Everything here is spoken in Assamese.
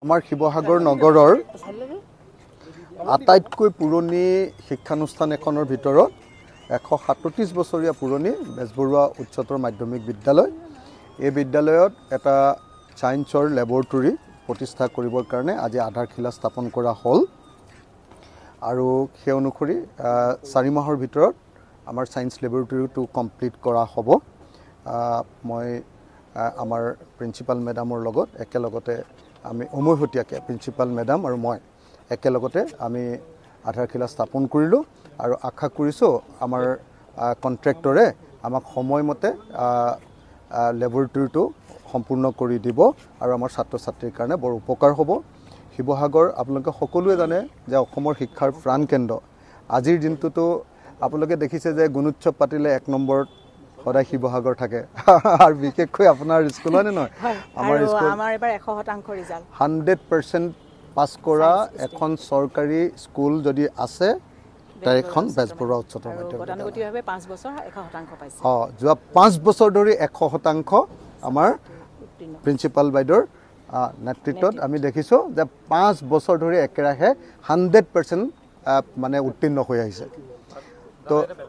আমাৰ শিৱসাগৰ নগৰৰ আটাইতকৈ পুৰণি শিক্ষানুষ্ঠান এখনৰ ভিতৰত 137 বছৰীয়া পুৰণি বেজবৰুৱা উচ্চতৰ মাধ্যমিক বিদ্যালয়। এই বিদ্যালয়ত এটা সায়েন্সৰ লেবৰেটৰী প্ৰতিষ্ঠা কৰিবৰ কাৰণে আজি আধাৰশিলা স্থাপন কৰা হ'ল আৰু সেই অনুসৰি 4 মাহৰ ভিতৰত আমাৰ সায়েন্স লেবৰেটৰীটো কমপ্লিট কৰা হ'ব। মই আমাৰ প্ৰিন্সিপাল মেডামৰ লগত একেলগতে আমি উমৈহতীয়াকৈ প্ৰিন্সিপাল মেডাম আৰু মই একেলগতে আমি আধাৰশিলা স্থাপন কৰিলোঁ আৰু আশা কৰিছোঁ আমাৰ কণ্ট্ৰেক্টৰে আমাক সময়মতে লেবৰেটৰীটো সম্পূৰ্ণ কৰি দিব আৰু আমাৰ ছাত্ৰ ছাত্ৰীৰ কাৰণে বৰ উপকাৰ হ'ব। শিৱসাগৰ আপোনালোকে সকলোৱে জানে যে অসমৰ শিক্ষাৰ প্ৰাণকেন্দ্ৰ। আজিৰ দিনটোতো আপোনালোকে দেখিছে যে গুণোৎসৱ পাতিলে 1 নম্বৰত সদায় শিৱসাগৰ থাকে আৰু বিশেষকৈ আপোনাৰ স্কুল হয়নে নহয়? আমাৰ এবাৰ 100% ৰিজাল্ট 100% পাছ কৰা এখন চৰকাৰী স্কুল যদি আছে তাৰ এখন বেজবৰুৱা উচ্চতৰ মাধ্যমিক গতানুগতিকভাৱে 5 বছৰ 100% পাইছে। যোৱা 5 বছৰ ধৰি 100% আমাৰ প্ৰিন্সিপাল বাইদেউৰ নেতৃত্বত আমি দেখিছোঁ যে 5 বছৰ ধৰি একেৰাহে 100% মানে উত্তীৰ্ণ হৈ আহিছে। তো